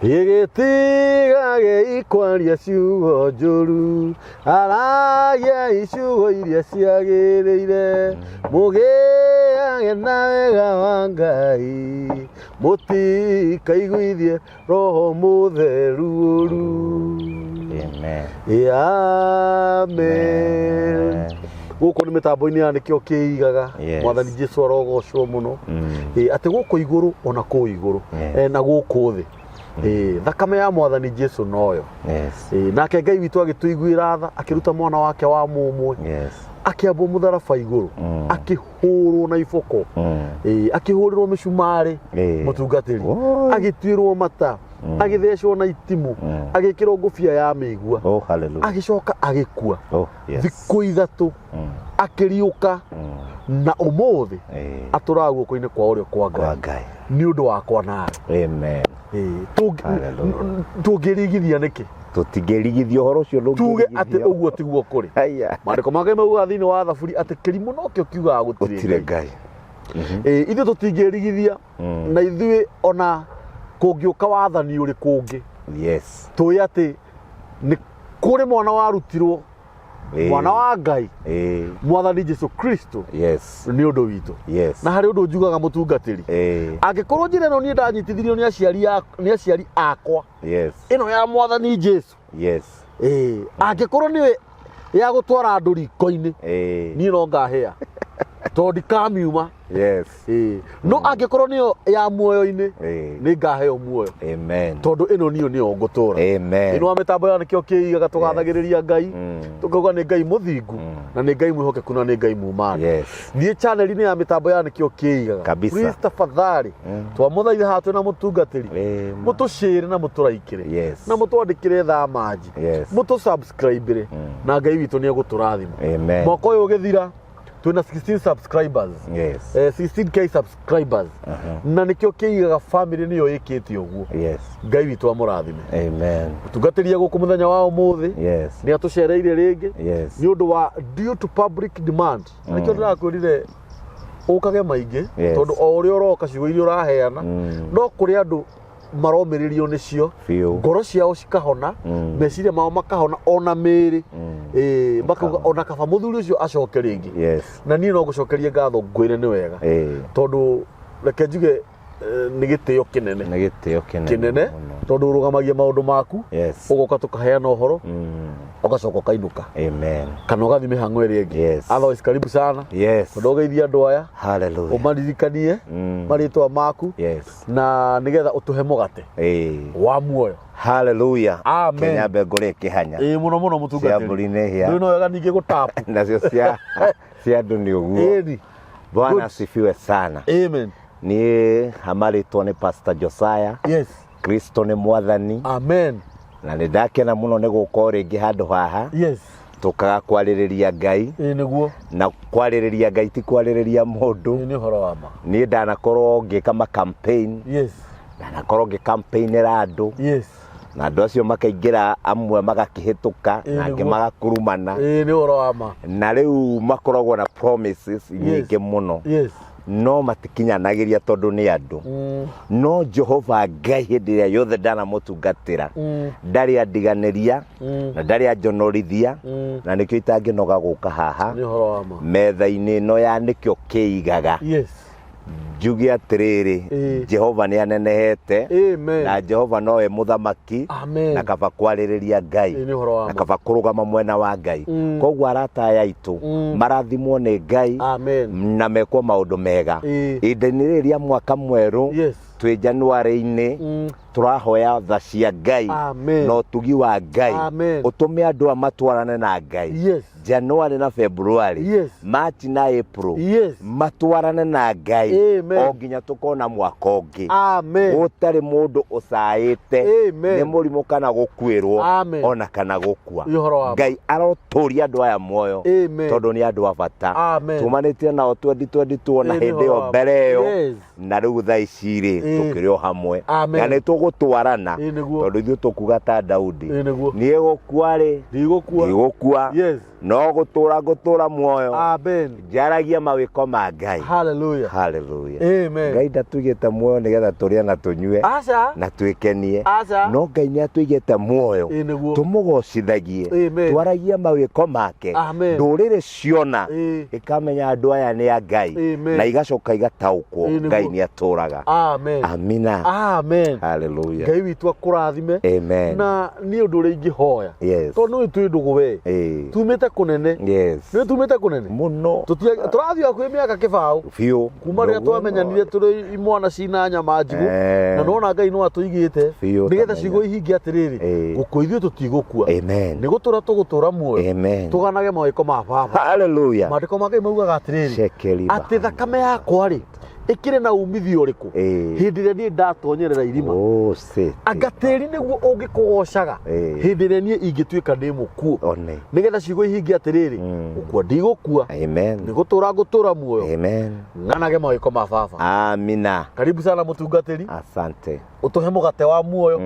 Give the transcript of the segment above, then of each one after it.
Igĩtigage ikwaria ciugo njũru, aragia iciugo iria ciagĩrĩire, mũgĩage na wega wa Ngai, mũtikaiguithie Roho Mũtheru ũru. Amen. Gũkũ nĩ mĩtambo-inĩ ya nĩkĩo kĩigaga, Mwathani Jesũ arogocwo mũno, atĩ gũkũ igũrũ ona kũu igũrũ, na gũkũ thĩ, thakame ya Mwathani Jesũ noyo. Nake Ngai witũ agĩtũiguĩra tha, akĩruta mwana wake wa mũmwe, akĩambwo mũtharaba igũrũ, akĩhũrwo na iboko, akĩhũrĩrwo mĩcumarĩ mũtungatĩri, agĩtuĩrwo mata, agĩthecwo na itimũ, agĩkĩrwo ngũbia ya mĩigua, agĩcoka agĩkua thikũ ithatũ, akĩriũka, na ũmũthĩ atũraga guoko-inĩ kwa ũrĩo kwa Ngai nĩ ũndũ wakwa nawe. Tũngĩrigithia nĩkĩ? Tũtingĩrigithia ũhoro ũcio tuge atĩ ũguo tiguo kũrĩ. Maandĩko mangĩ mauga thĩinĩ wa Thaburi atĩ kĩrimũ nokĩo kiugaga gũtirĩ Ngai. Ithuĩ tũtingĩrigithia, na ithuĩ ona kũngĩũka wathani ũrĩ kũngĩ, tũĩ atĩ nĩ kũrĩ mwana warutirwo, mwana wa Ngai, Mwathani Jesũ Kristo, nĩ ũndũ witũ. Na harĩ ũndũ njugaga mũtungatĩri, angĩkorwo njĩra ĩno niĩ ndanyitithirio nĩ aciari akwa, ĩno ya Mwathani Jesũ, angĩkorwo nĩwe ya gũtwara andũ riko-inĩ, niĩ no ngahĩa tondũ ndikamiuma. No angĩkorwo nĩyo ya muoyo-inĩ, nĩ ngaheo muoyo, tondũ ĩno niyo nĩyo ngũtũra. Ĩno wa mĩtambo ya nĩkĩo kĩigaga, tũgathagĩrĩria Ngai, tũkauga nĩ Ngai mũthingu, na nĩ Ngai mwĩhokeku, na nĩ Ngai mumana. Thiĩ channel-inĩ ya mĩtambo ya nĩkĩo kĩigaga, please tafadhali, twamũthaitha haha twĩna mũtungatĩri, mũtũshare na mũtũraikĩre, na mũtwandĩkĩre thamanji, mũtũsubscribe, na Ngai witũ nĩ egũtũrathima. Mwaka ũyũ ũgĩthira, twĩna 16 subscribers, 16k subscribers, na nĩkĩo kĩigaga family nĩyo ĩkĩte ũguo. Ngai witũ amũrathime. Mũtungatĩria gũkũ mũthenya wa ũmũthĩ nĩ atũcereire rĩngĩ nĩ ũndũ wa due to public demand. Nĩkĩo ndĩrakwĩrire ũkage maingĩ, tondũ o ũrĩa ũroka ciugo iria ũraheana, no kũrĩ andũ maromĩrĩrio nĩcio, ngoro ciao cikahona, meciria mao makahona, ona mĩĩrĩ, makauga ona kaba mũthuri ũcio acoke rĩngĩ. Na niĩ no ngũcokerie ngatho ngwĩre nĩ wega, tondũ reke njuge nĩ gĩtĩo kĩnene, tondũ ũrũgamagia maũndũ maku, ũgoka tũkaheana ũhoro, ũgacoka ũkainũka, kana ũgathiĩ mĩhang'o ĩrĩa ĩngĩ. Otherwise karibu sana, tondũ ũgeithia andũ aya, ũmaririkanie marĩtwa maku, na nĩgetha ũtũhe mũgate wa muoyo. Hallelujah. Kĩnyambe ngũrĩ kĩhanya. Mũno mũno mũtungatĩri. Ndĩ no wega ningĩ gũtapu. Nacio cia andũ nĩ ũguo. Bwana asifiwe sana. Amen. Niĩ hamarĩtwo nĩ Pastor Josiah. Kristo nĩ Mwathani. Amen. Na nĩ ndakena mũno nĩ gũkorwo rĩngĩ handũ haha. Tũkaga kwarĩrĩria Ngai. Nĩguo. Na kwarĩrĩria Ngai ti kwarĩrĩria mũndũ. Nĩ ũhoro wa ma. Niĩ ndanakorwo ngĩka ma campaign. Ndanakorwo ngĩkampeinĩra andũ. Na andũ acio makaingĩra, amwe magakĩhĩtũka, na angĩ magakurumana. Nĩ ũhoro wa ma. Na rĩu makoragwo na promises nyingĩ mũno, no matikinyanagĩria tondũ nĩ andũ. No Jehova Ngai hĩndĩ ĩrĩa yothe ndanamũtungatĩra, ndarĩ andiganĩria, na ndarĩ anjonorithia, na nĩkĩo itangĩnoga gũka haha metha-inĩ ĩno ya nĩkĩo kĩigaga. Njuge atĩrĩrĩ, Jehova nĩ anenehete, na Jehova nowe mũthamaki, na kaba kwarĩrĩria Ngai, na kaba kũrũgama mwena wa Ngai. Koguo arata aya aitũ marathimwo nĩ Ngai, na mekwo maũndũ mega. Ihinda-inĩ rĩrĩ rĩa mwaka mwerũ, twĩ January-inĩ, tũrahoya tha cia Ngai na ũtugi wa Ngai, ũtũme andũ matwarane na Ngai. January na February, March na April, matwarane na Ngai, o nginya tũkona mwaka ũngĩ. Gũtarĩ mũndũ ũcaĩte nĩ mũrimũ kana gũkuĩrwo, ona kana gũkua. Ngai arotũria andũ aya muoyo, tondũ nĩ andũ a bata. Tumanĩtie nao 2022 na hĩndĩ ĩyo mbere ĩyo, na rĩu thaa ici rĩ tũkĩrĩ o hamwe, na nĩ tũgũtwarana, tondũ ithuĩ tũkuga ta Daudi, niĩ gũkua rĩ ndigũkua, no gũtũra muoyo, njaragia mawĩko ma Ngai. Hallelujah. Amen. Ngai ndatũigĩte muoyo nĩgetha tũrĩe na tũnyue na twĩkenie. No Ngai nĩatũigĩte muoyo tũmũgocithagie, twaragie mawĩko make, ndũrĩrĩ ciona ikamenya andũ aya nĩ a Ngai na igacoka igataũkwo Ngai nĩatũraga. Amina. Hallelujah. Ngai witũ akũrathime. Na nĩ ũndũ ũrĩa ingĩhoya tondũ nĩ twĩ ndũgũ we tumĩte kũnene, nĩ tumĩte kũnene mũno, tũrathiĩ kwĩ mĩaka kĩbaũ biũ kuma rĩrĩa twamenyanire tũrĩ imwana cina nyama njigũ, na nona Ngai no atũigĩte nĩgetha ciugo ihinge atĩrĩrĩ, gũkũ ithuĩ tũtigũkua, nĩ gũtũra tũgũtũra muoyo tũganage mawĩko ma Baba. Hallelujah. Maandĩko ma Ngai maugaga atĩrĩrĩ, atĩ thakame yakwa rĩ ikire na umithio ũrĩkũ hĩndĩ ĩrĩa niĩ ndatonyerera irima, anga tĩri nĩguo ũngĩkũgocaga hĩndĩ ĩrĩa niĩ ingĩtuĩka ndĩ mũkuũ, nĩgetha ciugo ihinge atĩrĩrĩ, gũkua ndigũkua, nĩ gũtũra ngũtũra muoyo, ng'anage mawĩko ma Baba. Amina. Karibu sana mũtungatĩri. Asante. Ũtũhe mũgate wa muoyo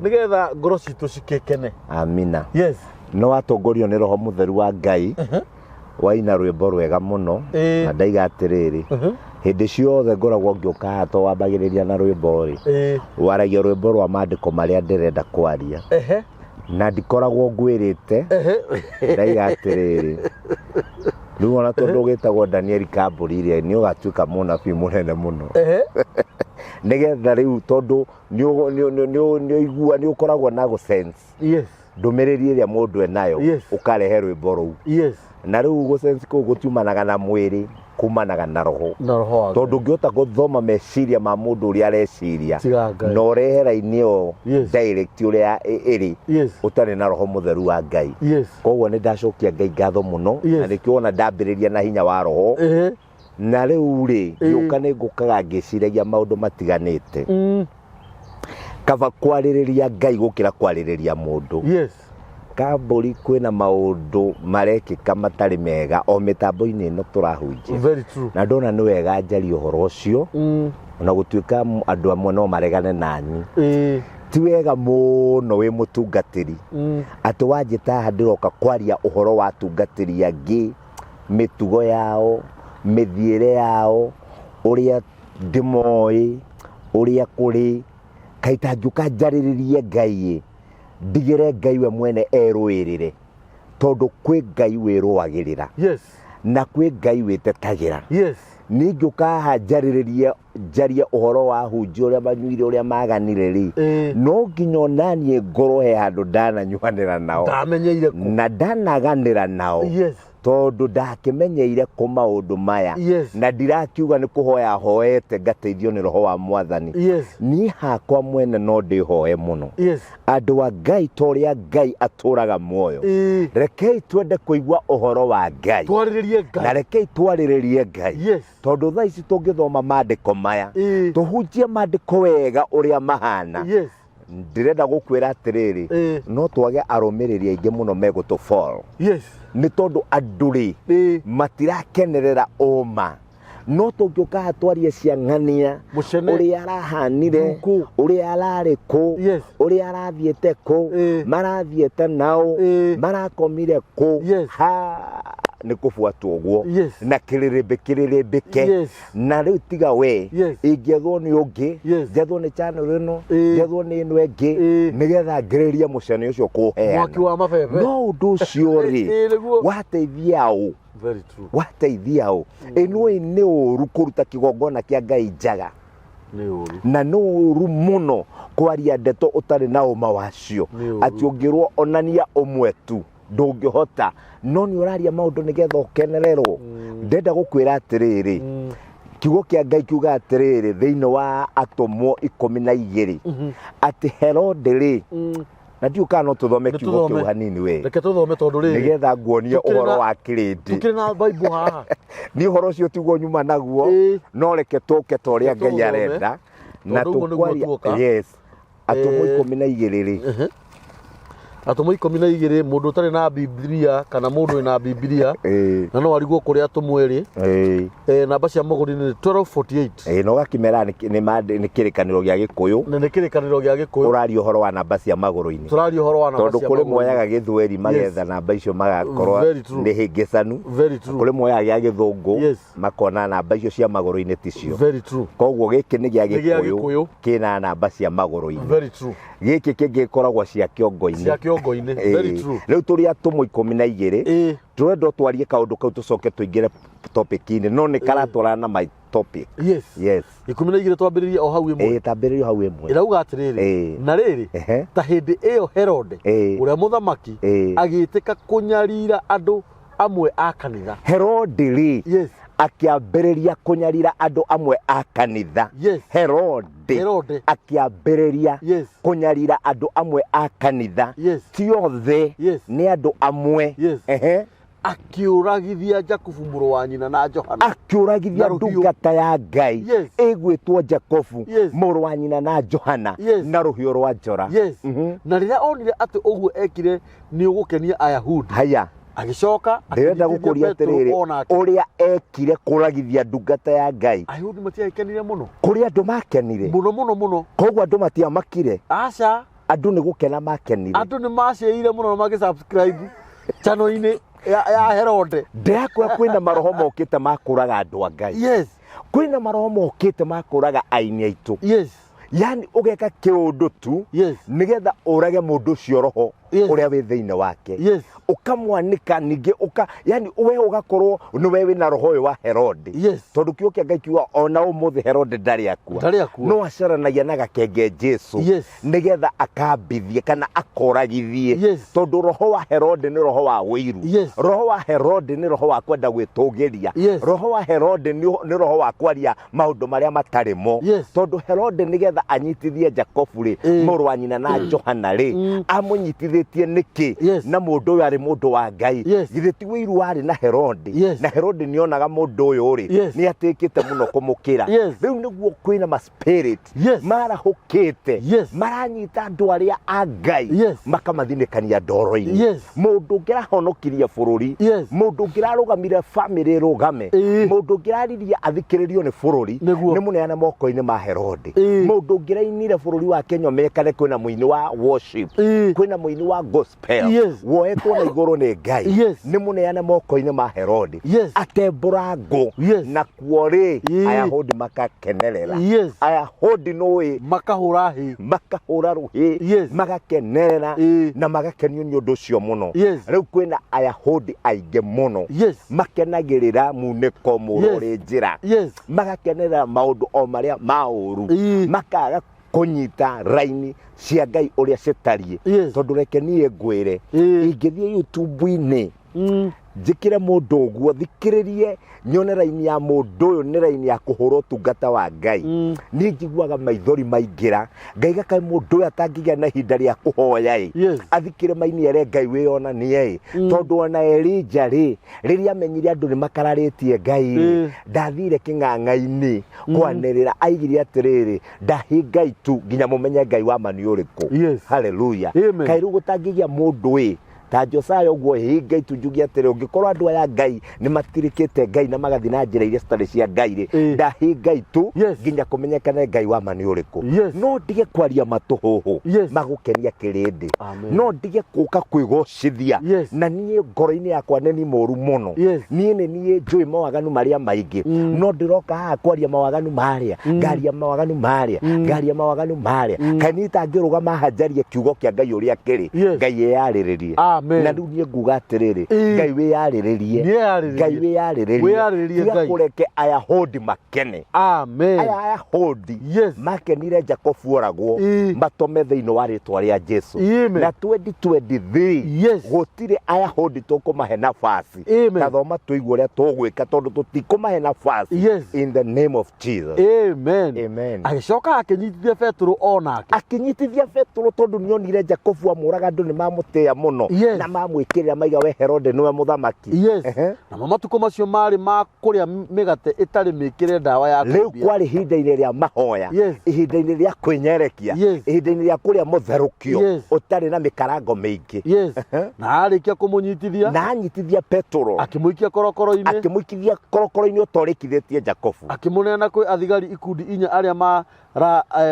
nĩgetha ngoro citũ cikĩkene. Amina. No atongorio nĩ Roho Mũtheru wa Ngai waina rwĩmbo rwega mũno na ndaiga atĩrĩrĩ, hĩndĩ ciothe ngoragwo ngĩũka haha to wambagĩrĩria na rwĩmbo rĩ, waragia rwĩmbo rwa maandĩko marĩa ndĩrenda kwaria na ndikoragwo ngwĩrĩte, ndaiga atĩrĩrĩ, rĩu ona tondũ ũgĩtagwo Daniel Kambũri rĩ, nĩ ũgatuĩka mũnabii mũnene mũno, nĩgetha rĩu tondũ nĩ ũkoragwo na gũsense ndũmĩrĩri ĩrĩa mũndũ enayo ũkarehe rwĩmbo rũu, na rĩu gũsense kũu gũtiumanaga na mwĩrĩ, kumanaga na roho, tondũ ũngĩhota gũthoma meciria ma mũndũ ũrĩa areciria na ũrehe raini ĩyo direct ũrĩa ĩrĩ ũtarĩ na Roho Mũtheru wa Ngai. Koguo nĩ ndacokia Ngai ngatho mũno, na nĩkĩo ona ndambĩrĩria na hinya wa roho, na rĩu rĩ ngĩũka nĩ ngũkaga ngĩciragia maũndũ matiganĩte, kaba kwarĩrĩria Ngai gũkĩra kwarĩrĩria mũndũ. Kambũri kwĩna maũndũ marekĩka matarĩ mega o mĩtambo-inĩ ĩno tũrahunjia, na ndona nĩ wega njarie ũhoro ũcio, ona gũtuĩka andũ amwe no maregane nani, ti wega mũno wĩ mũtungatĩri atĩ wanjĩta haha ndĩroka kwaria ũhoro wa atungatĩri angĩ, mĩtugo yao, mĩthiĩre yao, ũrĩa ndĩmoĩ, ũrĩa kũrĩ, kaita njũka njarĩrĩrie Ngai, ndigĩre Ngai we mwene erũĩrĩre, tondũ kwĩ Ngai wĩrũagĩrĩra na kwĩ Ngai wĩtetagĩra. Nĩ ngĩũka haha njarie ũhoro wa hunjia ũrĩa manyuire ũrĩa maganire rĩ, no nginya onaniĩ ngorwo he handũ ndananyuanĩra nao na ndanaganĩra nao, tondũ ndakĩmenyeire kũ maũndũ maya, na ndirakiuga nĩ kũhoya hoete ngateithio nĩ Roho wa Mwathani. Niĩ hakwa mwene no ndĩhoe mũno, andũ a Ngai ta ũrĩa Ngai atũraga muoyo, rekei twende kũigua ũhoro wa Ngai na rekei twarĩrĩrie Ngai, tondũ thaa ici tũngĩthoma maandĩko maya tũhunjie maandĩko wega ũrĩa mahana, ndĩrenda gũkwĩra atĩrĩrĩ, no twage arũmĩrĩri aingĩ mũno megũtũ-fall, nĩ tondũ andũ rĩ matirakenerera ũma, no tũngĩũka haha twarie ciang'ania, ũrĩa arahanire, ũrĩa ararĩ kũ, ũrĩa arathiĩte kũ, marathiĩte nao, marakomire kũ, nĩ kũbuatwo ũguo na kĩrĩrĩmbĩke, na rĩu tiga we ingĩethwo nĩ ũngĩ, njethwo nĩ channel ĩno, njethwo nĩ ĩno ĩngĩ, nĩgetha ngĩrĩrie mũcene ũcio kũũheana, no ũndũ ũcio rĩ wateithia ũ, wateithia ũ, ĩno nĩ ũru kũruta kĩgongona kĩa Ngai njaga, na nĩ ũru mũno kwaria ndeto ũtarĩ na ũma wacio, atĩ ũngĩrwo onania ũmwe tu ndũngĩhota, no nĩ ũraria maũndũ nĩgetha ũkenererwo. Ndenda gũkwĩra atĩrĩrĩ, kiugo kĩa Ngai kiuga atĩrĩrĩ thĩinĩ wa Atũmwo 12 atĩ Herode rĩ, na ndiũ kana no tũthome kiugo kĩu hanini we, reke tũthome tondũ rĩrĩ nĩgetha nguonie ũhoro wa kĩrĩndĩ, tukĩrĩ na Bible haha, nĩ ũhoro ũcio tiguo nyuma naguo, no reke tũke ta ũrĩa Ngai arenda na tũkwaria. Atũmwo 12 rĩ, atomo 12 mundu tari na Biblia kana mundu ina Biblia na no arigwo kuria tumweri namba cia maguri ni 1248 no gakimera ni kirikaniro gia Gikuyu ni kirikaniro gia Gikuyu urari uhoro wa namba cia maguru-ini turari uhoro wa namba cia maguru kuri moyaga Githweri magetha namba icio magakorwo ni hingicanu kuri moyaga gia Githungu makona namba icio cia maguru-ini ticio koguo giki ni gia Gikuyu kina namba cia maguru-ini giki kingi koragwo cia kiongo-ini riu turi atomo 12 turendo twarie kaundu kau tucoke tuingire topic-ini no ni karatwarana na my topic. Yes 12 twambiririe o hau imwe tambiririe hau imwe irauga atiriri na riri ta hindi iyo Herode uria muthamaki agitika kunyarira andu amwe a kanitha Herode ri akiambiriria kunyarira andu amwe a kanitha Herode akiambiriria kunyarira andu amwe a kanitha ti othe ni andu amwe akiuragithia Jakubu muru wa nyina na Johana akiuragithia ndungata ya Ngai igwitwo Jakubu muru wa nyina na Johana na ruhio rwa njora na rira onire ati uguo ekire ni ugukenia Ayahudi haya agicoka ndenda gukuria atiriri uria ekire kuragithia ndungata ya Ngai Ayahudi matiakenire muno kuria andu makenire muno koguo andu matiamakire aca andu ni gukena makenire andu ni maciire muno magisubscribe channel-ini ya Herode ndakwa kwina maroho mokite makuraga andu a Ngai kwina maroho mokite makuraga aini aitu yani ugeka kiundu tu nigetha urage mundu cio roho uria wi thiine wake ukamwanika ninge yani we ugakorwo ni we wina roho wa Herode tondu kiukia Ngai kiuga ona umuthi Herode ndari akua no acaranagia na gakenge Jesu nigetha akambithie kana akoragithie tondu roho wa Herode ni roho wa wiru roho wa Herode ni roho wa kwenda gwitugiria roho wa Herode ni roho wa kwaria maundu maria matarimo tondu Herode nigetha anyitithie Jakubu ri muru wa nyina na Johana ri amunyitithitie niki na mundu uyu ari mundu wa Ngai githe ti wiru wari na Herode na Herode nionaga mundu uyu ri ni atikite muno kumukira riu niguo kwina ma spirit marahukite maranyita andu aria a Ngai makamathinikania ndoro-ini mundu ngirahonokiria bururi mundu ngirarugamire family rugame mundu ngirariria athikiririo ni bururi ni muneana moko-ini ma Herode mundu ngirainire bururi wa Kenya mekane kwina muini wa worship kwina muini wa gospel woetwo na iguru ni Ngai ni muneana moko-ini ma Herode atemburago na kuori Ayahudi makakenerera Ayahudi noe makahura ruhi magakenerera na magakenio ni undu cio muno riu kwina Ayahudi aige muno makenagirira muniko murori njira magakenerera maundu o maria mauru makaga kunyita raini cia Ngai uria citarie tondu reke nie ngwire ingithie YouTube-ini njikire mundu uguo thikiririe nyone raini ya mundu uyu ni raini ya kuhura utungata wa Ngai ni njiguaga maithori maingira ngaiga kai mundu uyu atangigia na hinda ria kuhoya athikire maini ere Ngai wiyona nie tondu ona Elija ri riria amenyire andu ni makararitie Ngai ndathire king'ang'a-ini kwanirira aigire atiriri ndahi Ngai tu nginya mumenye Ngai wa mani uriku haleluya kai ru gutangigia mundu ta Josiah uguo Ngai tunjugia atiri ungikorwo andu aya Ngai ni matirikite Ngai na magathi na njira iria citari cia Ngai ri ndahi Ngai tu nginya kumenyekana Ngai wa mani uriku no ndige kwaria matuhuhu magukenia kirindi no ndige kuka kwigocithia na nie ngoro-ini yakwa neni moru muno nie nie njui mawaganu maria maingi no ndiroka haha kwaria mawaganu maria ngaria mawaganu maria ngaria mawaganu maria kanita ngirugama hajarie kiugo kia Ngai uria kiri Ngai eyariririe na riu nie nguga atiriri Ngai wiyariririe Ngai wiyariririe Ngai kureke Ayahudi makene Ayahudi makenire Jakubu oragwo matome thiini wa ritwa ria Jesu na 2023 gutire Ayahudi tukumahe nafasi tathoma tuigwe uria tugwika tondu tutikumahe nafasi in the name of Jesus amen agicoka akinyitithia Petro onake akinyitithia Petro tondu nionire Jakubu amuraga andu ni mamutia muno na mamwikirira maiga we Herode niwe muthamaki na mamatuko macio mari ma kuria migate itari mikire ndawa ya riu kwari hinda-ini ria mahoya ihinda-ini ria kwinyerekia ihinda-ini ria kuria mutherukio utari na mikarango mingi na arikia kumunyitithia na anyitithia Petro akimuikia korokoro-ini utorikithitie Jakobu akimunena kwi athigari ikundi 4 aria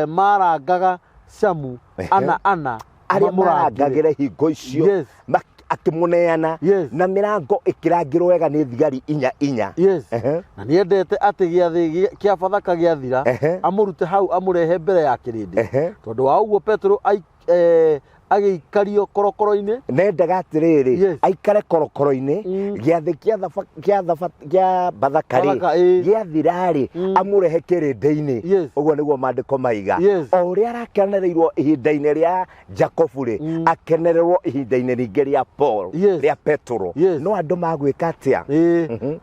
marangaga Shamu ana aria marangagire hingo icio akimuneana na mirango ikirangirwo wega ni thigari 4 na niendete ati giathi kia Bathaka giathira amurute hau amurehe mbere ya kirindi tondu wa uguo Petro agikario korokoro-ini nendaga atiriri aikare korokoro-ini giathi kia Bathakari giathirari amurehe kirindi-ini uguo niguo mandiko maiga o uria arakenereirwo ihinda-ini ria Jakobu ri akenererwo ihinda-ini ringi ria Paul ria Petro no andu magwika atia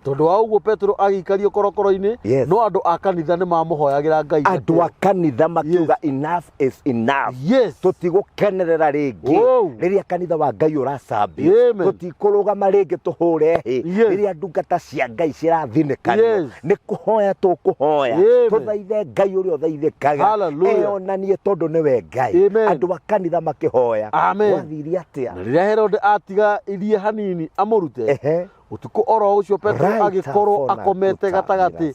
tondu wa uguo Petro agikario korokoro-ini no andu a kanitha ni mamuhoyagira Ngai andu a kanitha makiuga enough is enough tutigukenerera ringi riria kanitha wa Ngai uracambio tutikurugama ringi tuhure hi riria ndungata cia Ngai cirathinekanio ni kuhoya tukuhoya tuthaithe Ngai uria uthaithikaga eonanie tondu niwe Ngai andu a kanitha makihoya wathiria atia riria Herode atiga irie hanini amurute utuko oro ucio Petro agikorwo akomete gatagati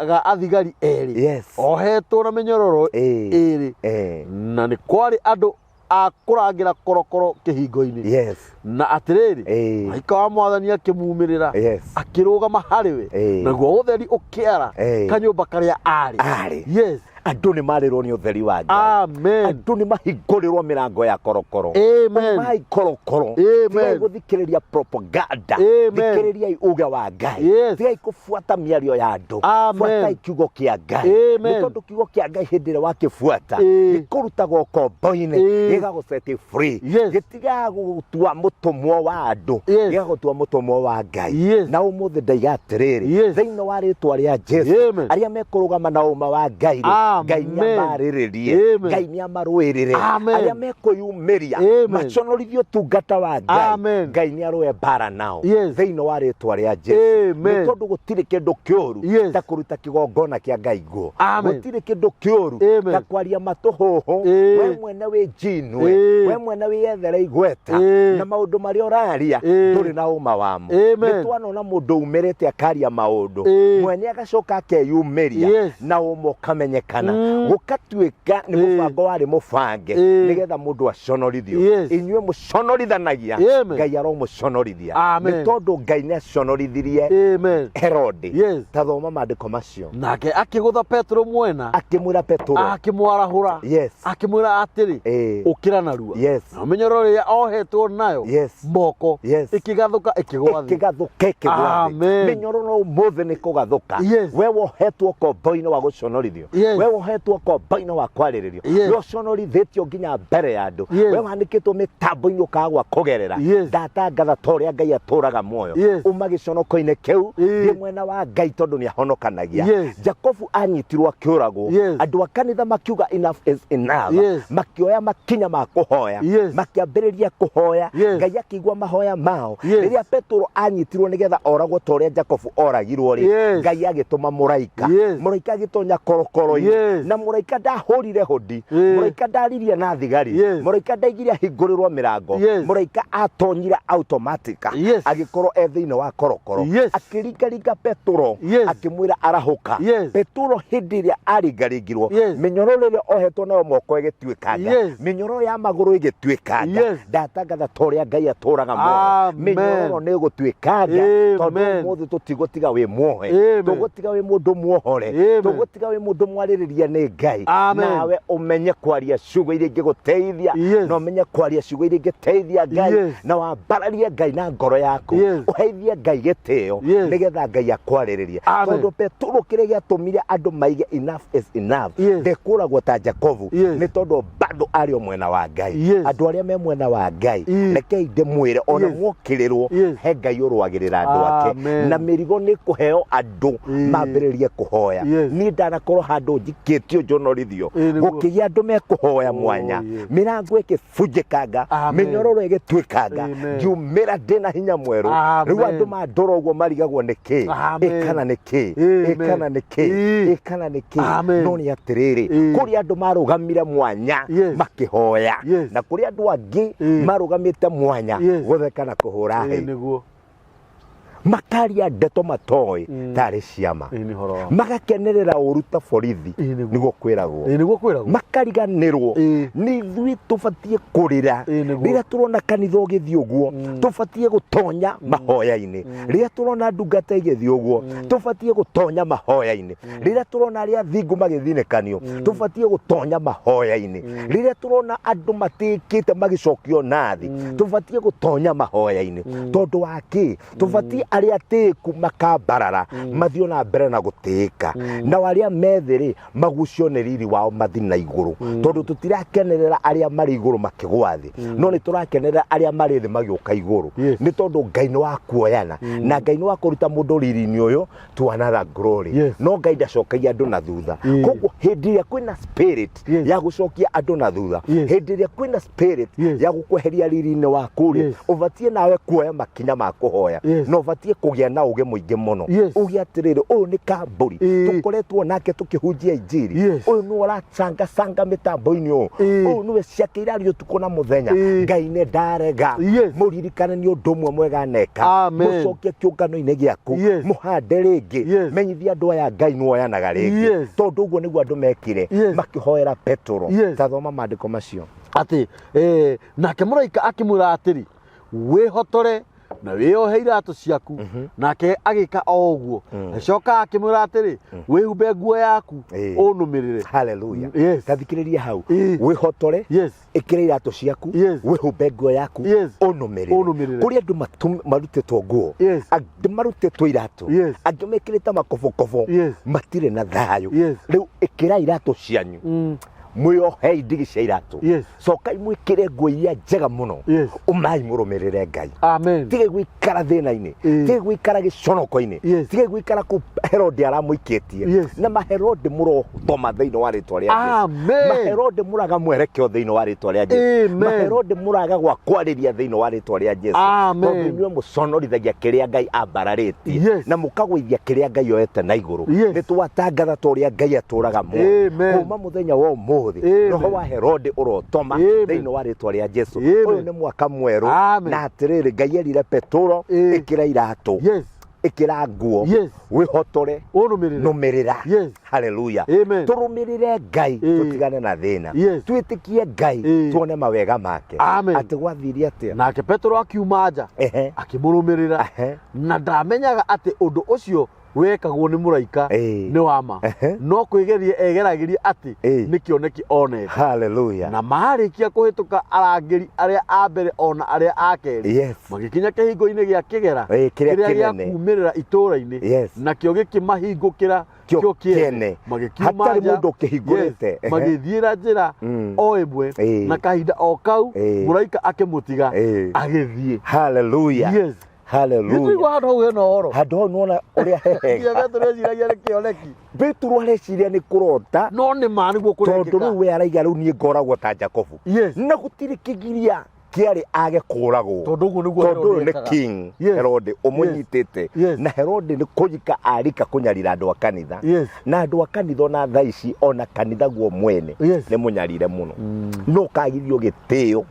ga athigari eri ohetwo na minyororo eri na ni kwari andu akurangira korokoro kihingo-ini na atiriri maika wa Mwathani akimumirira akirugama hariwe naguo utheri ukiara kanyumba karia ari andu ni marirwo ni utheri wa Ngai andu ni mahingũrĩrwo mirango ya korokoro mai korokoro tigai guthikiriria propaganda thikiriria uge wa Ngai tigai kufuata miario ya andu fuata kiugo kia Ngai ni tondu kiugo kia Ngai hindi ĩrĩa wakifuata gikurutagwo kombo-ini gigaguceti free gitiga gutua mutumwo wa andu gigagutua mutumwo wa Ngai na umuthi ndaiga atiriri thiini wa ritwa ria Jesu aria mekurugama na uma wa Ngai Ngai niamarĩrĩrie Ngai niamarũĩrĩre aria mekuyumiria maconorithio tungata wa Ngai Ngai niarũe bara nao thiini wa ritwa ria Jesu ni tondu gutiri kindu kiuru ta kuruta kigongona kia Ngai nguo gutiri kindu kiuru ta kwaria matuhuhu we mwene wi njinwe we mwene wiyethere igweta na maundu maria uraria nduri na uma wamo ni twanona mundu umirite akaria maundu mwene agacoka akeyumiria na uma ukamenyekana gukatuika ni mubango wari mubange nigetha mundu aconorithio inyue muconorithanagia Ngai aromuconorithia ni tondu Ngai ni aconorithirie Herode tathoma mandiko macio nake akigutha Petro mwena akimwira Petro akimwarahura akimwira atiri ukira narua na minyororo ria ohetwo nayo moko ikigathuka ikigwa minyororo umuthi ni kugathuka we wohetwo kombo-ini wa guconorithio we wohetwo kombo-ini wa kwariririo we uconorithitio nginya mbere ya andu we wanikitwo mitambo-ini ukagwa kugerera ndatangatha ta uria Ngai aturaga muoyo uma giconoko-ini kiu ndi mwena wa Ngai tondu ni ahonokanagia Jakobu anyitirwo akiuragwo andu a kanitha makiuga enough is enough makioya makinya ma kuhoya makiambiriria kuhoya Ngai akigwa mahoya mao riria Petro anyitirwo nigetha oragwo ta uria Jakobu oragirwo ri Ngai agituma muraika agitonya korokoro-ini na muraika ndahurire hodi muraika ndaririe na thigari muraika ndaigiria hingurirwo mirango muraika atonyira automatic agikorwo thiini wa korokoro akiringaringa Petro akimwira arahuka Petro hindi iria aringaringirwo minyororo iria ohetwo nayo moko igituikanga minyororo ya maguru igituikanga ndatangatha ta uria Ngai aturaga muoyo minyororo ni gutuikanga tondu muthi tutigutiga wi muohe tugutiga wi mundu muohore tugutiga wi mundu mwaririria ni Ngai nawe umenye kwaria ciugo iria ingiguteithia na umenye kwaria ciugo iria ingiteithia Ngai na wambararie Ngai na ngoro yaku uheithie Ngai gitio nigetha Ngai akwariririe tondu Petro kiria giatumire andu maige enough is enough ndekuragwo ta Jakobu ni tondu bado ari o mwena wa Ngai andu aria me mwena wa Ngai rekei ndimwire ona mwokirirwo he Ngai urwagirira andu ake na mirigo ni kuheo andu mambiririe kuhoya ni ndanakorwo handu rikitio njonorithio gukigia andu mekuhoya mwanya mirango ikibunjikanga minyororo igitwikanga ngiumira ndina hinya mweru riu andu mandora uguo marigagwo niki ikana niki ikana niki ikana niki no ni atiriri kuri andu marugamire mwanya makihoya na kuri andu angi marugamite mwanya guthekana kuhura niguo makaria ndeto matoi tari ciama magakenerera uruta borithi niguo kwiragwo makariganirwo ni ithui tubatie kurira rira turona kanitha ugithii uguo tubatie gutonya mahoya-ini rira turona ndungata igithii uguo tubatie gutonya mahoya-ini rira turona aria thingu magithinikanio tubatie gutonya mahoya-ini rira turona andu matikite magicokio nathi tubatie gutonya mahoya-ini tondu waki tubatie aria teku makabarara mathio na mbere na gutika na waria methiri magucio ni riri wao mathi na iguru tondu tutirakenerera aria mari iguru makigwa thi no ni turakenerera aria mari thi magioka iguru ni tondu Ngai ni wa kuoyana na Ngai ni wa kuruta mundu riri-ini uyu to another glory no Ngai ndacokagia andu na thutha koguo hindi iria kwina spirit ya gucokia andu na thutha hindi iria kwina spirit ya gukweheria riri-ini waku ubatie nawe kuoya makinya ma kuhoya no ubatie kugia na uge muingi muno ugia atiriri uyu ni kamburi tukoretwo nake tukihunjia injiri uyu ni uracanga sanga mitambo-ini uyu niwe ciakiire ario tuko na muthenya Ngai ni ndarega muririkane ni undu umwe mwega neka mucokie kiungano-ini giaku muhande ringi menyithia andu aya Ngai ni oyanaga ringi tondu uguo niguo andu mekire makihoera Petro tathoma maandiko macio ati nake muraika akimwira atiri wihotore na wiohe iratu ciaku nake agika o uguo acoka akimwira atiri wihumbe nguo yaku unumirire haleluya tathikiriria hau wihotore ikire iratu ciaku wihumbe nguo yaku unumirire kuri andu marutitwo nguo andu marutitwo iratu andu mekirite makobokobo matire na thayu riu ikira iratu cianyu mwiyohei ndigi cia iratu cokai mwikire nguo iria njega muno umai murumirire Ngai tige gwikara thina-ini tige gwikara giconoko-ini tige gwikara ku Herode aramuikitie na maherode murotoma thiini wa ritwa ria Jesu maherode muraga mwerekeo thiini wa ritwa ria Jesu maherode muraga gwa kwariria thiini wa ritwa ria Jesu tondu inyue muconorithagia kiria Ngai ambararitie na mukagwithia kiria Ngai oete na iguru ni twatangatha toria Ngai aturaga mu kuma muthenya wa roho wa Herode urotoma thiini wa ritwa ria Jesu uyu ni mwaka mweru na atiriri Ngai erire Petro ikira iratu ikira nguo wihotore numirira haleluya turumirire Ngai tutigane na thina twitikie Ngai tuone mawega make ati gwathiria atia nake Petro akiuma nja akimurumirira na ndamenyaga ati undu ucio wekagwo ni muraika ni wama no kwigeria egeragiria ati ni kioneki onete haleluya na maharikia kuhituka arangiri aria a mbere ona aria a keri magikinya kihingo-ini gia kigera kiria gia kumirira itura-ini na kio gikimahingukira kio kiene magikiuma nja mundu kihingurite magithiira njira o imwe na kahinda o kau muraika akimutiga agithie haleluya haleluya niguo handu hau hena horo handu hau nuona uria hehega Petro eciragia ni kioneki Petro areciria ni kurota no ni ma niguo kurekeka tondu riu we araiga riu nie ngoragwo ta Jakobu na gutiri kigiria kiari age kuragwo tondu uguo niguo ni king Herode umunyitite na Herode ni kujika arika kunyarira andu a kanitha na andu a kanitha na thaici ona kanitha guo mwene ni munyarire muno no kagithio gitio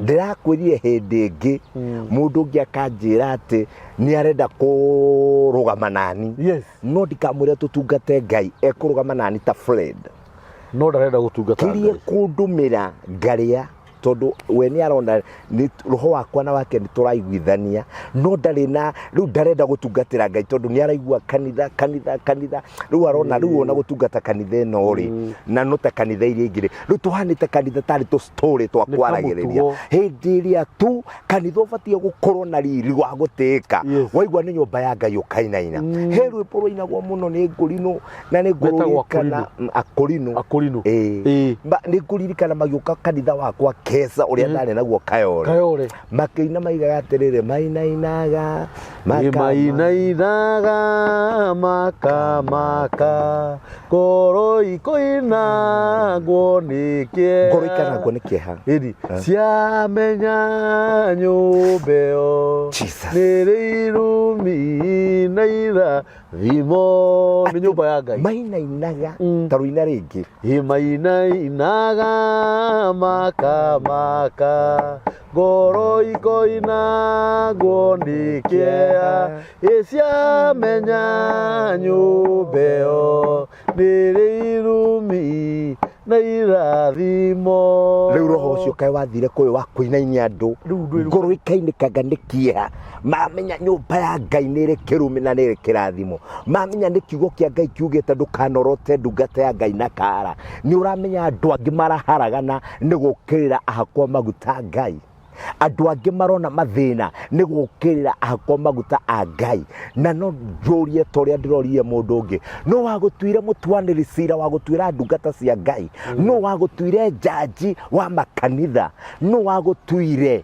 ndirakwirire hindi ingi mundu ungi akanjira ati ni arenda kurugama nani no ndikamwire tutungate Ngai ekurugama nani ta Fred no ndarenda gutungata kirie kundumira ngaria tondu we ni arona ni roho wakwa na wake ni turaiguithania no ndari na riu ndarenda gutungatira Ngai tondu ni araigua kanitha riu arona riu ona gutungata kanitha ino ri na no ta kanitha iria ingire riu tuhanite kanitha tari tu story twa kwaragiriria hindi iria tu kanitha ubatie gukorwo na riri wa gutika waigua ni nyumba ya Ngai ukainaina he rwimbo rwainagwo muno ni ngurino na ni nguririkana akurino ni nguririkana magiuka kanitha wakwa kesa uria ndane naguo kayore makiina maigaga atiriri mainainaga maka ngoro ikoinagwo nĩ kĩeha. Ngoro ikanagwo nĩ kĩeha. Ĩni ciamenya nyũmba ĩyo nĩrĩ irumi na irathimo. Nĩ nyũmba ya Ngai. Mainainaga ta rũina rĩngĩ. Mainainaga makamaka ngoro ikoinagwo nĩ kĩeha. Ciamenya nyũmba ĩyo nĩrĩ irumi na irathimo. Rĩu roho ũcio kaĩ wathire kũrĩ wa kũinainia andũ, ngoro ikainĩkaga nĩ kĩeha. Mamenya nyũmba ya Ngai nĩrĩ kĩrumi na nĩrĩ kĩrathimo. Mamenya nĩ kiugo kĩa Ngai kiugĩte ndũkanorote ndungata ya Ngai na kara. Nĩ ũramenya andũ angĩ maraharagana nĩ gũkĩrĩra ahakwo maguta Ngai. Andũ angĩ marona mathĩna nĩ gũkĩrĩra ahakwo maguta a Ngai. Na no njũrie ta ũrĩa ndĩrorire mũndũ ũngĩ, no wagũtuire mũtuanĩri cira wa gũtuĩra ndungata cia Ngai, no wagũtuire jaji wa makanitha, no wagũtuire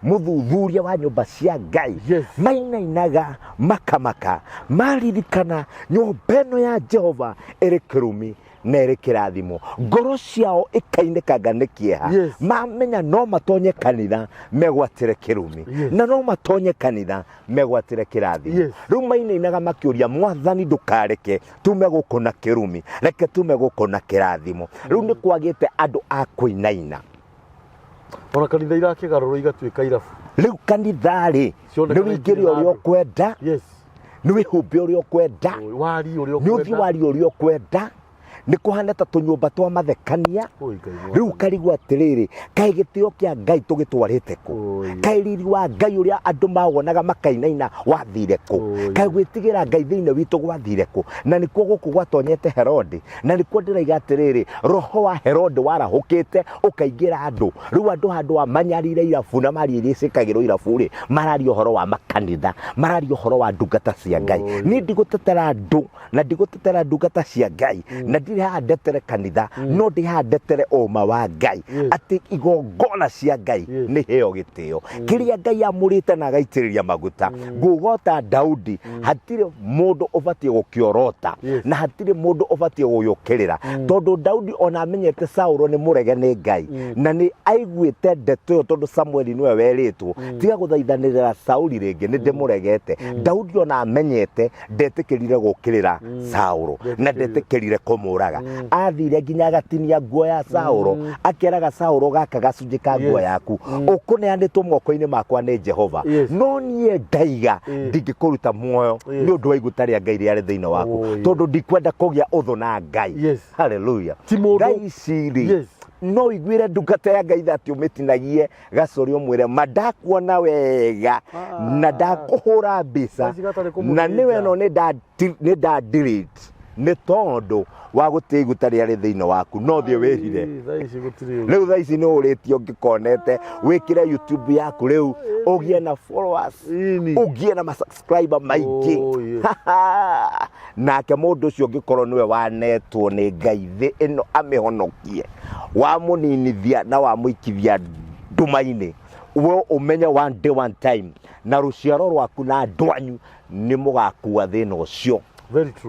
muthuthuria wa nyũmba cia Ngai. Mainainaga makamaka maririkana nyũmba ĩno ya Jehova ĩrĩ kĩrumi na ĩrĩ kĩrathimo. Ngoro ciao ikainĩkaga nĩ kĩeha. Mamenya no matonye kanitha megwatĩre kĩrumi na no matonye kanitha megwatĩre kĩrathimo. Rĩu mainainaga makĩũria Mwathani ndũkareke tume gũkũ na kĩrumi, reke tume gũkũ na kĩrathimo. Rĩu nĩ kwagĩte andũ a kũinaina. Ona kanitha irakĩgarũrwo igatuĩka irabu. Rĩu kanitha-rĩ nĩ wĩingĩre ũrĩa ũkwenda, nĩ wĩhumbe ũrĩa ũkwenda, nĩ ũthiĩ warie ũrĩa ũkwenda. Nĩ kũhana ta tũnyũmba twa mathekania. Rĩu karigwo atĩrĩrĩ, kaĩ gĩtĩo kĩa Ngai tũgĩtwarĩte kũ? Kaĩ riri wa Ngai ũrĩa andũ mawonaga makainaina wathire kũ? Kaĩ gwĩtigĩra Ngai thĩinĩ witũ gwathire kũ? Na nĩkuo gũkũ gwatonyete Herode. Na nĩkuo ndĩraiga atĩrĩrĩ, roho wa Herode warahũkĩte ũkaingĩra andũ. Rĩu andũ handũ wa manyarire irabu na maririe ciĩkagĩrwo irabu-rĩ, mararia ũhoro wa makanitha, mararia ũhoro wa ndungata cia Ngai. Niĩ ndigũtetera andũ na ndigũtetera ndungata cia Ngai. Na ndetere kanitha, no ndihandetere ũma wa Ngai. Atĩ igongona cia Ngai nĩ heo gĩtĩo. Kĩrĩa Ngai amũrĩte na agaitĩrĩria maguta. Ngugota Daudi, hatirĩ mũndũ ũbatiĩ gũkĩorota na hatirĩ mũndũ ũbatiĩ gũgĩũkĩrĩra. Tondũ Daudi ona amenyete Saũlũ nĩ mũrege nĩ Ngai na nĩ aiguĩte ndeto ĩyo tondũ Samueli nĩwe werĩtwo tiga gũthaithanĩrĩra Saũlũ rĩngĩ nĩ ndĩmũregete. Daudi ona amenyete ndetĩkĩrire gũkĩrĩra Saũlũ na ndetĩkĩrire kũmũraga. Athire nginya agatinia nguo ya Saũlũ, akeraga Saũlũ gaka gacunjĩ ka nguo yaku ũkũneanĩtwo moko-inĩ makwa nĩ Jehova. No niĩ ndaiga ndingĩkũruta muoyo nĩ ũndũ wa iguta rĩa Ngai rĩarĩ thĩinĩ waku, tondũ ndikwenda kũgĩa ũthũ na Ngai. Haleluya. Ngai iciri no iguire ndungata ya Ngai atĩ ũmĩtinagie gacũri ũmwĩre ma ndakuona wega na ndakũhũra mbica na nĩwe no nĩ nda-delete nĩ tondũ wa gũtĩa iguta rĩarĩ thĩinĩ waku, no thiĩ wĩrire. Rĩu thaa ici nĩ ũrĩtio ngĩkonete wĩkĩre YouTube yaku rĩu ũgĩe na followers, ũgĩe na subscriber maingĩ. Nake mũndũ ũcio ũngĩkorwo nĩwe wanetwo nĩ Ngai thĩ ĩno amĩhonokie, wamũninithia na wamũikithia nduma-inĩ, we ũmenye one day one time na rũciaro rwaku na ndwanyu nĩ mũgakua thĩna ũcio.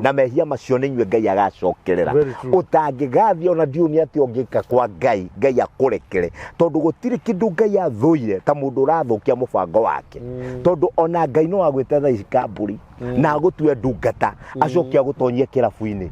Na mehia macio nĩ inyuĩ Ngai agacokerera. Ũtangĩgathia ona ndiũni atĩ ũngĩka kwa Ngai, Ngai akũrekere, tondũ gũtirĩ kĩndũ Ngai athũire ta mũndũ ũrathũkia mũbango wake. Tondũ ona Ngai no agwĩte thaa ici kambũri na agũtue ndungata acoke agũtonyie kĩrabu-inĩ.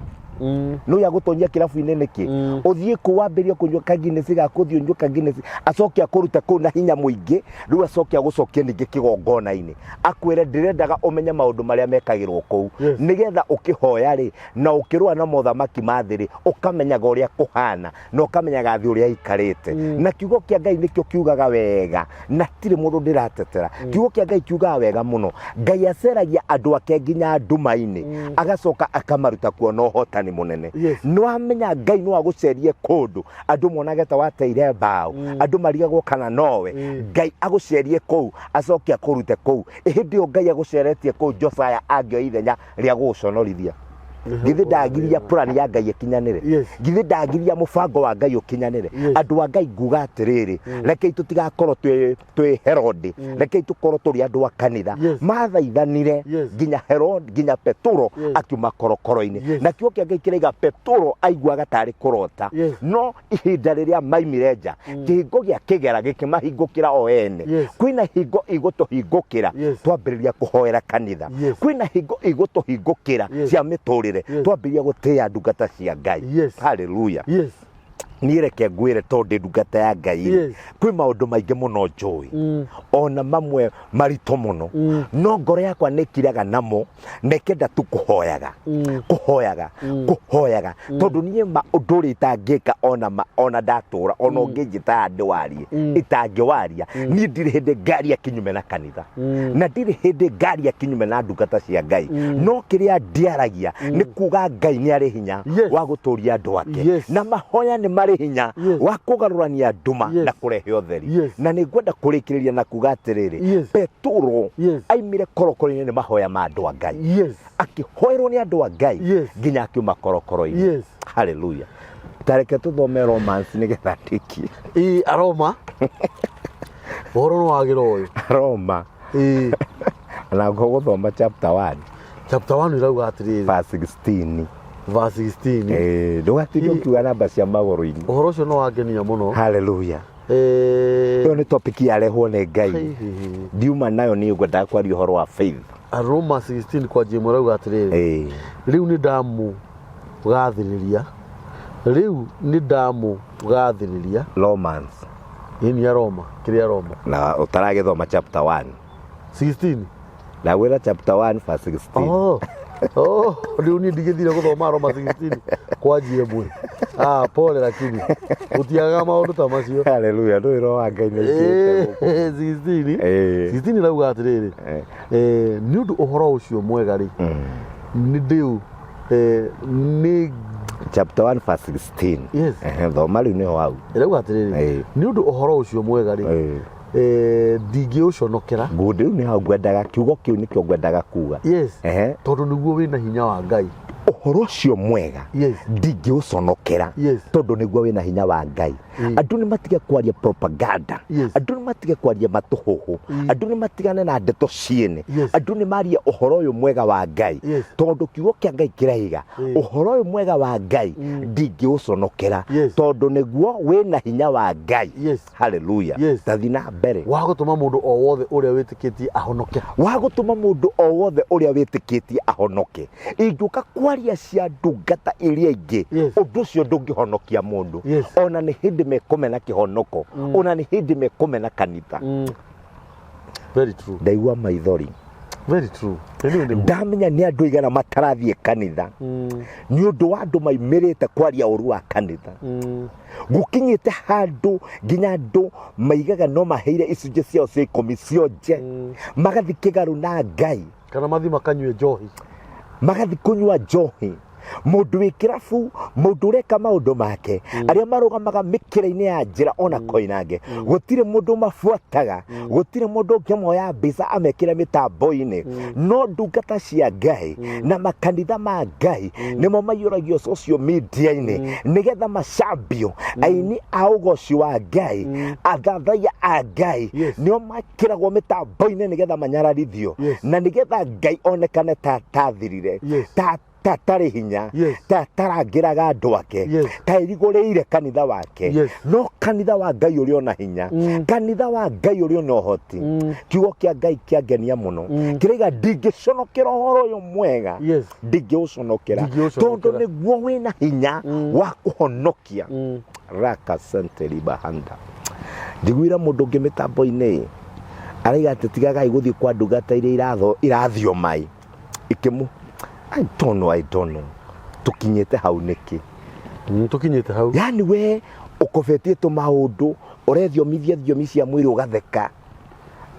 No yagũtonyia kĩrabu-inĩ nĩkĩ? Ũthiĩ kũ wambĩrĩrie kũnyua ka-Guinness gakũthiĩ ũnyue ka-Guinness, acoke akũrute kũu na hinya mũingĩ, rĩu acoke agũcokie ningĩ kĩgongona-inĩ, akwĩre ndĩrendaga ũmenye maũndũ marĩa mekagĩrwo kũu, nĩgetha ũkĩhoya-rĩ na ũkĩrũa na mothamaki ma thĩ-rĩ ũkamenyaga ũrĩa kũhana na ũkamenyaga thĩ ũrĩa aikarĩte. Na kiugo kĩa Ngai nĩkĩo kiugaga wega na hatirĩ mũndũ ndĩratetera. Kiugo kĩa Ngai kiugaga wega mũno. Ngai aceragia andũ ake nginya nduma-inĩ agacoka akamaruta kuo na ũhotani munene. Nĩwamenya Ngai no agũcerie kũndũ andũ monage ta wateire mbaũ, andũ marigagwo kana nowe, Ngai agũcerie kũu acoke akũrute kũu. Hĩndĩ ĩyo Ngai agũceretie kũu Josiah angĩoya ithenya rĩa gũgũconorithia. githĩ ndagiria plan ya Ngai ikinyanĩre githĩ ndagiria mũbango wa Ngai ũkinyanĩre andũ a Ngai nguga atĩrĩrĩ rekei tutigakorwo twĩ Herod rekei tukorwo tũrĩ andũ a kanitha mathaithanire nginya Herod nginya Petro akiuma korokoro-inĩ na kiugo kĩa Ngai kĩraiga Petro aiguaga tarĩ kũrota no ihinda rĩrĩa maimire nja kĩhingo gĩa kĩgera gĩkĩmahingũkĩra o ene kwĩna hingo igũtũhingũkĩra twambĩrĩria kũhoera kanitha kwĩna hingo igũtũhingũkĩra cia mĩtũrĩre twambĩrĩria gũtĩĩa ndungata cia Ngai haleluya niĩ reke ngwĩre tondũ ndĩ ndungata ya Ngai kwĩ maũndũ maingĩ mũno njũĩ ona mamwe maritũ mũno no ngoro yakwa nĩkiraga namo nekenda tu kũhoyaga tondũ niĩ ũndũ ũrĩa itangĩka ona ndatũra ona ũngĩnjĩta handũ warie itangĩwaria niĩ ndirĩ hĩndĩ ngaria kinyume na kanitha na ndirĩ hĩndĩ ngaria kinyume na ndungata cia Ngai no kĩrĩa ndiaragia nĩ kuga Ngai nĩ arĩ hinya wa gũtũria andũ ake na mahoya nĩ marĩ hinya wa kũgarũrania nduma na kũrehe ũtheri na nĩ ngwenda kũrĩkĩrĩria na kuga atĩrĩrĩ Petro aimire korokoro-inĩ nĩ mahoya ma andũ a Ngai akĩhoerwo nĩ andũ a Ngai nginya akiuma korokoro-inĩ haleluya tareke tũthome Romans nĩgetha ndĩkie Aroma ũhoro nĩ wagĩra ũyũ Roma na ngũthoma chapter 1 irauga atĩrĩrĩ verse 16 verse 16 ndũgatige ũkiuga namba cia magũrũ-inĩ ũhoro ũcio nĩ wangenia mũno haleluya ĩyo nĩ topic yarehwo nĩ Ngai ndiuma nayo niĩ ngwendaga kwaria ũhoro wa faith Roma 16 kwa jemu irauga atĩrĩrĩ rĩu nĩ ndamũgathĩrĩria Romans ini ya Roma kĩrĩa Roma na ũtaragĩthoma chapter 1 16 na wĩra chapter 1 verse 16 rĩu niĩ ndigĩthire gũthoma Roma 16 kwa jemu pole lakini utiaga maũndũ ta macio haleluya ndũĩro wa Ngai nĩ 16 irauga atĩrĩrĩ nĩ ũndũ ũhoro ũcio mwega rĩ nĩ chapter 1 verse 16 thoma rĩu nĩho hau irauga atĩrĩrĩ nĩ ũndũ ũhoro ũcio mwega rĩ ndingĩũconokera ngũndĩ rĩu nĩ hau ngwendaga kiugo kĩu nĩkĩo ngwendaga kuga tondũ nĩguo wĩna hinya wa Ngai ũhoro ũcio mwega ndingĩũconokera tondũ nĩguo wĩna hinya wa Ngai andũ nĩ matige kwaria propaganda andũ nĩ matige kwaria matũhũhũ andũ nĩ matigane na ndeto ciene andũ nĩ maria ũhoro ũyũ mwega wa Ngai tondũ kiugo kĩa Ngai kĩraiga ũhoro ũyũ mwega wa Ngai ndingĩũconokera tondũ nĩguo wĩna hinya wa Ngai haleluya tathi na mbere wa gũtũma mũndũ o wothe ũrĩa wĩtĩkĩtie ahonoke ahonoke ingĩũka kwaria cia ndungata iria ingĩ ũndũ ũcio ndũngĩhonokia mũndũ ona nĩ hĩndĩ mekũmena kĩhonoko ona nĩ hĩndĩ mekũmena kanitha very true ndaigua maithori very true ndamenya nĩ andũ igana matarathiĩ kanitha nĩ ũndũ wa andũ maimĩrĩte kwaria ũru wa kanitha gũkinyĩte handũ nginya andũ maigaga no maheire icunjĩ ciao cia ikũmi cionje magathi kĩgarũ na Ngai kana mathi makanyue njohi magathi kunyua njohi mũndũ wĩ kĩrabu mũndũ ũreka maũndũ make arĩa marũgamaga mĩkĩra-inĩ ya njĩra ona koinange gũtirĩ mũndũ mabuataga gũtirĩ mũndũ ũngĩmoya mbica amekĩre mĩtambo-inĩ no ndungata cia Ngai na makanitha ma Ngai nĩmo maiyũragio social media-inĩ nĩgetha macambio aini a ũgoci wa Ngai athathaiya a Ngai nĩo makĩragwo mĩtambo-inĩ nĩgetha manyararithio na nĩgetha Ngai onekane tathirire tarĩ hinya tarangĩraga andũ ake tairigũrĩire kanitha wake no kanitha wa Ngai ũrĩ ona hinya kanitha wa Ngai ũrĩ ona ũhoti kiugo kĩa Ngai kĩangenia mũno kĩraiga ndingĩconokera ũhoro ũyũ mwega ndingĩũconokera tondũ nĩguo wĩna hinya wa kũhonokia raka senteri bahanda njiguire mũndũ ũngĩ mĩtambo-inĩ araiga atĩ tigagai gũthiĩ kwa ndungata iria irathio mai ikĩmũ I don't know. Tukinyete hau niki. Tukinyete hau. Yani we ukofetie to maundu urethio mithia thiomi cia mwiri ugatheka.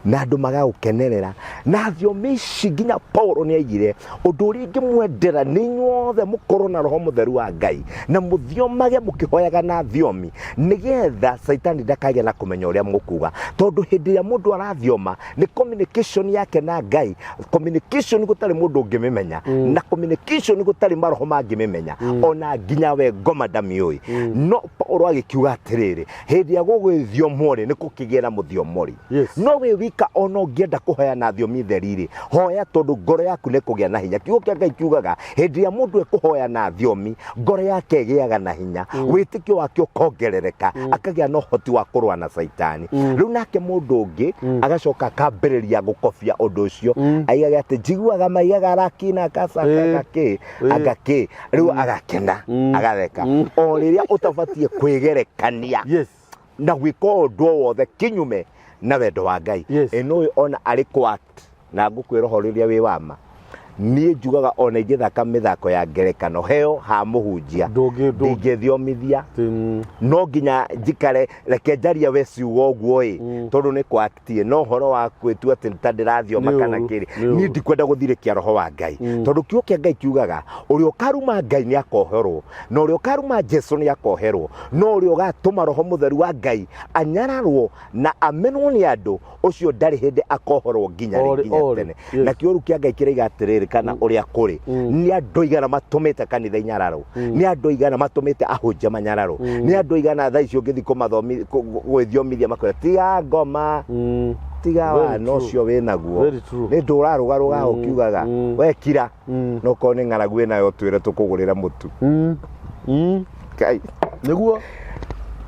na andu magaukenerera na thiomi ici nginya Paulo ni aigire undu uri ngimwendera ni inyuothe mukorwo na roho mutheru wa Ngai na muthiomage mukihoyaga na thiomi nigetha Saitani ndakagĩa na kumenya uria mukuga tondu hindi ya mundu arathioma ni communication yake na Ngai. Communication gutari mundu ungimimenya na communication gutari maroho mangimimenya ona nginya we ngoma ndamioi. No Paulo agikiuga atiriri hindi ya gugithiomori ni kukigera muthiomori. No we wika ona ungienda kuhoya na thiomi theriri hoya tondu ngoro yaku ni kugia na hinya. Kiugo kia Ngai kiugaga hindi ya mundu ekuhoya na thiomi ngoro yake igiaga na hinya witikio wake ukongerereka akagia no hoti wa kurwa na Saitani. Riu nake mundu ungi agacoka akambiriria gukofia undu ucio aigaga ati njiguaga maigaga arakina akacaka agaki riu agakena agatheka o riria utabatie kwigerekania na gwika undu wothe kinyume na wendo wa Ngai. Eno ona ari kwact na ngukwira horiria wi wama nie njugaga ona ingithaka mithako ya ngerekano heo ha muhunjia ndingithomithia no nginya njikare reke njaria we ciugo uguo tondu ni kwactie no horo wa kwetu ati ndirathio makana kiri ni ndikwenda guthirikia roho wa Ngai tondu kiugo kia Ngai kiugaga uri ukaruma Ngai ni akoherwo no uri ukaruma Jesu ni akoherwo no uri ugatuma roho mutheru wa Ngai anyararwo na amenwo ni andu ucio ndari hindi akoherwo nginya tene na kiugo kia Ngai kiraiga atiriri kana uria kuri ni andu igana matumite kanitha inyararo ni andu igana matumite ahunjia manyararo ni andu igana thaa icio ngithi kumathomi gwithomithia makwira tiga ngoma tiga wa no cio winaguo ni ndurarugaruga ukiugaga wekira no kone ng'aragu nayo twire tukugurira mutu kai niguo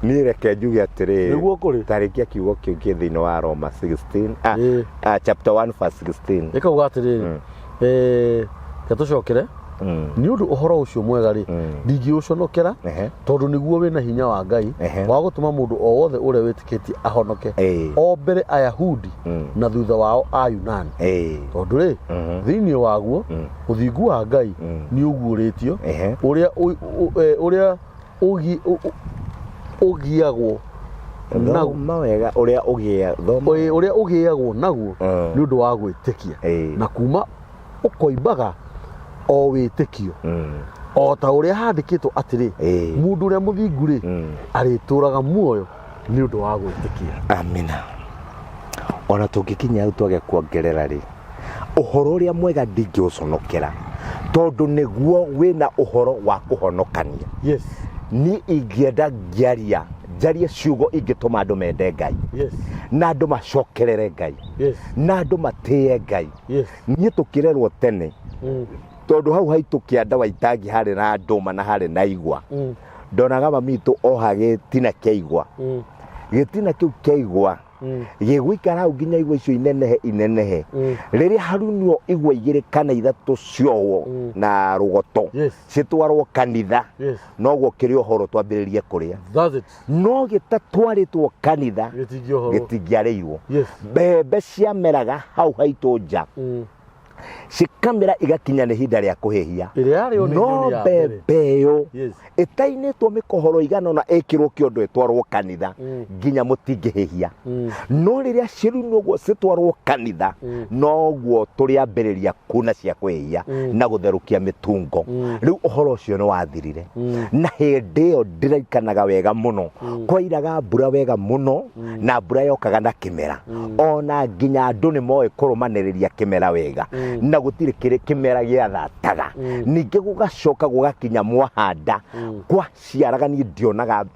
ni reke njuge atiriri tarikia kiugo kiu thini wa Roma 16 chapter 1 verse 16 ikauga atiriri gatucokere ni undu uhoro ucio mwega ri ndingiuconokera tondu niguo wina hinya wa Ngai wa gutuma mundu o wothe uria witikitie ahonoke o mbere Ayahudi na thutha wao Ayunani tondu ri thiini waguo uthingu wa Ngai ni uguuritio uria ugiagwo mawega uria ugiagwo naguo ni undu wa gwitikia na kuma ukoimbaga o witikio o ta uria handikitwo atiri mundu uria muthingu ri arituraga muoyo ni undu wa gwitikia. Amina. Ona tungikinya au twage kuongerera ri uhoro uria mwega ndingiuconokera tondu niguo wina uhoro wa kuhonokania. Ni ingienda njaria ciugo ingituma andu mende Ngai na andu macokerere Ngai na andu matie Ngai nie tukirerwo tene tondu hau haitu kianda waitangi hari na nduma na hari na igwa ndonaga mamitu ohage tina kiigwa gitina kiu kiigwa giguikara au nginya igwa icio inenehe riria harunio igwa igire kana ithatu ciowo na rugoto citwarwo kanitha noguo kiri uhoro twambiririe kuria no gitatwaritwo kanitha gitingiareirwo mbembe ciameraga hau haitu nja cikamera igakinya ni hinda ria kuhehia no mbembe yo itainitwo mikohoro igana na ekirwo kiondo etwarwo kanitha nginya mutingihehia no riria cirunwo guo citwarwo kanitha noguo turiambiriria kuna cia kwehia na gutherukia mitungo riu uhoro ucio ni wathirire na hindi yo ndiraikanaga wega muno kwairaga mbura wega muno na mbura yokaga na kimera ona nginya andu ni moe kurumaniriria kimera wega na gutire kimera giathataga ninge gugacoka gugakinya mwahanda kwa ciaraga ni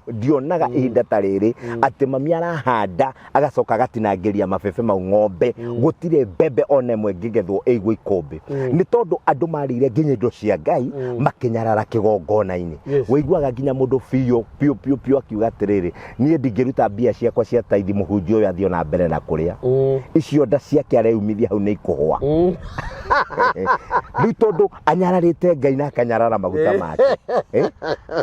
ndionaga ihinda tariri ati mami arahanda agacoka gatinangiria mabebe mau ng'ombe gutire mbembe ona imwe ngigethwo igwe ikombe ni tondu andu marire nginya indo cia Ngai makinyarara kigongona-ini wiguaga nginya mundu pio akiuga atiriri nie ndingiruta mbia ciakwa cia taithi muhunjia uyu athio na mbere na kuria icio nda ciake areumithia hau ni ikuhwa riu tondu anyararite Ngai na akanyarara maguta make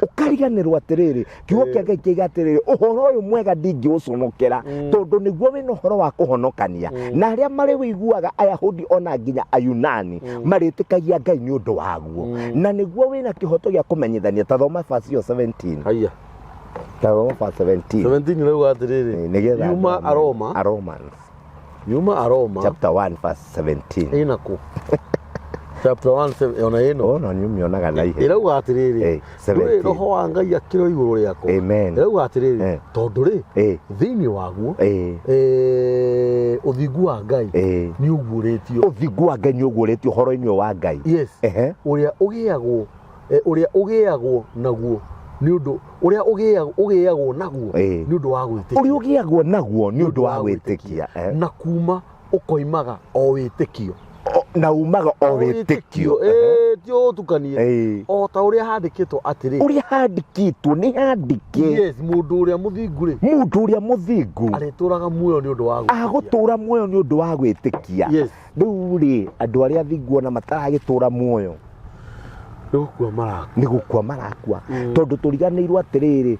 ukariganirwo atiriri kiugo kia Ngai kiuga atiriri uhoro uyu mwega ndingiuconokera tondu niguo wina uhoro wa kuhonokania na aria mari wiguaga Ayahudi ona nginya Ayunani maritikagia Ngai ni undu waguo na niguo wina kihoto gia kumenyithania ta thoma verse 17 haya ta thoma verse 17 reu atiriri yuma Romans Nyuma Aroma chapter 1 verse 17 inako chapter 1 ona ino ona nyumionaga na ihe irauga atiriri nduri roho wa Ngai akiro iguru riako amen irauga atiriri tondu ri thiini waguo uthingu wa Ngai ni uguritio uthingu wa Ngai ni uguritio horo-ini wa Ngai yes uria ugiagwo naguo ni undu uria ugiagwo naguo ni undu wa gwitikia uria ugiagwo naguo ni undu wa gwitikia na kuma ukoimaga o witikio na umaga o witikio tio tukanie o ta uria handikitwo atiri uria handikitwo ni handike yes mundu uria muthingu ri mundu uria muthingu arituraga muoyo ni undu wa gwitikia agutura muoyo ni undu wa gwitikia yes riu ri andu aria thingu na mataragitura muoyo nigukua marakua tondu turiganirwo atiriri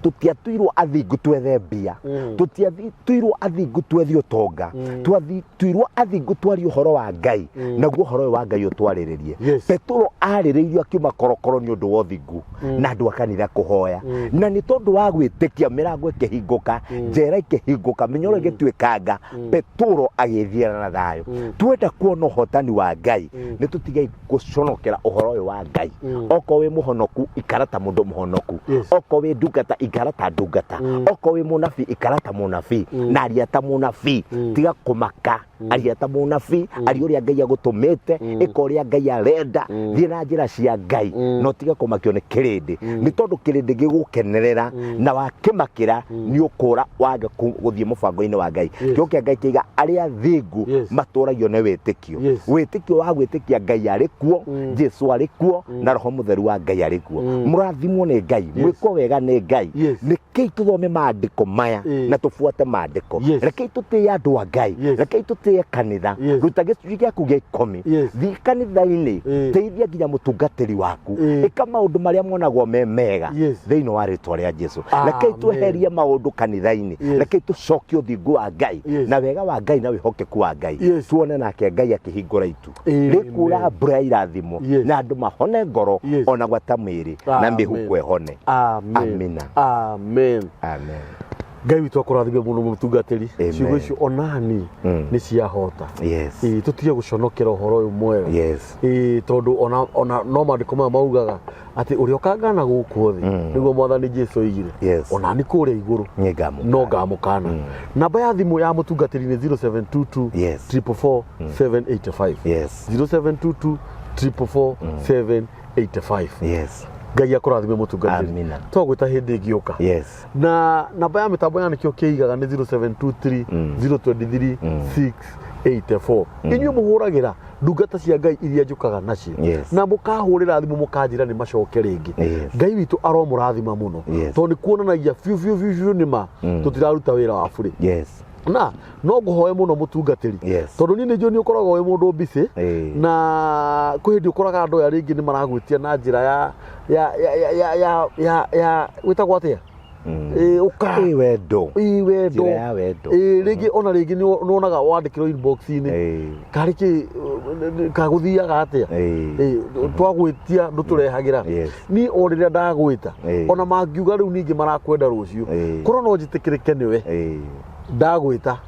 tutiatuirwo athingu twethe mbia tutiatuirwo athingu twethe utonga twatuirwo athingu twari uhoro wa Ngai naguo uhoro wa Ngai utwariririe Petro aririirio akiuma korokoro ni undu wa uthingu na andu akanitha kuhoya na ni tondu wa gwitikia mirango ikihinguka njera ikihinguka minyoro igituikanga Petro agithiana na thayo twenda kuona uhotani wa Ngai ni tutigai guconokera uhoro uyu wa Ngai oko wi muhonoku ikarata mundu muhonoku oko wi ndungata ikarata ndungata oko wi munafi ikarata munafi na ariata munafi tiga kumaka ariata munafi ari uria Ngai agutumite ikoria Ngai arenda thie na njira cia Ngai no tiga kumakio ni kirindi ni tondu kirindi gigukenerera na wakimakira ni ukura waga guthie mubango-ini wa Ngai kio kia Ngai kiga aria thingu maturagio ni witikio witikio wa gwitikia Ngai ari kuo Jesu ari kuo na roho mutheru wa Ngai ari kuo murathimwo ni Ngai mwiko wega ni Ngai rekei tuthome maandiko maya na tufuate maandiko rekei tutie andu a Ngai rekei tutie kanitha ruta gicunji giaku gia 10 thi kanitha-ini teithia nginya mutungatiri waku ika maundu maria monagwo me mega thiini wa ritwa ria Jesu rekei tweherie maundu kanitha-ini rekei tucokie uthingu wa Ngai na wega wa Ngai na wihokeku wa Ngai tuone nake Ngai akihingura itu rikura mbura irathimo na andu mahone ngoro ona gwata mwiri na mihuko ehone amina amen amen Ngai witu akurathime muno mutungatiri ciugo icio onani ni ciahota tutige guconokera uhoro uyu mwega tondu ona no maandiko maya maugaga ati uria ukangana guku thi niguo mwathani Jesu oigire onani kuria iguru no ngamukana namba ya thimu ya mutungatiri ni 0722 444 785 0722 444 785 Ngai akurathime mutungatiri twagwita hindi igioka na namba ya mitambo ya nikio kiigaga ni 0723 023 684 inyuĩ muhuragira ndungata cia Ngai iria njukaga nacio na mukahurira thimu mukanjira ni macoke ringi Ngai witu aromurathima muno tondu ni kuonanagia fiu nima tutiraruta wira wa bure na no nguhoe muno mutungatiri tondu ni njo ni ukoragwo wi mundu busy na kwindi ukoraga andu ya ringi ni maragwitia na njira ya witagwo atia uka wendo ringi ona ringi ni onaga wandikirwo inbox-ini kariki kaguthiaga atia twagwitia nduturehagira ni oriria ndagwita ona mangiuga riu ningi marakwenda rucio korwo no njitikirike niwe ndagwita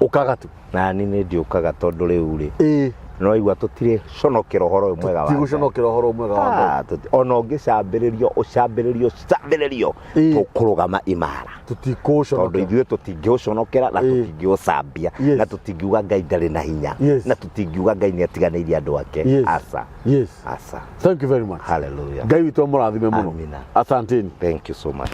ukagatu na ni ndiukaga tondu riu ri no igwa tutire conokera uhoro uyu mwega wa tiguconokera uhoro mwega wa ona ngicambiririo ucambiririo tukurugama imara tutikuconokera tondu ithuĩ tutingĩũconokera na tutingĩũcambia na tutingiuga Ngai ndarĩ na hinya na tutingiuga Ngai nĩ atiganĩirie andũ ake aca thank you very much hallelujah Ngai witũ mũrathime mũno amina asanteni thank you so much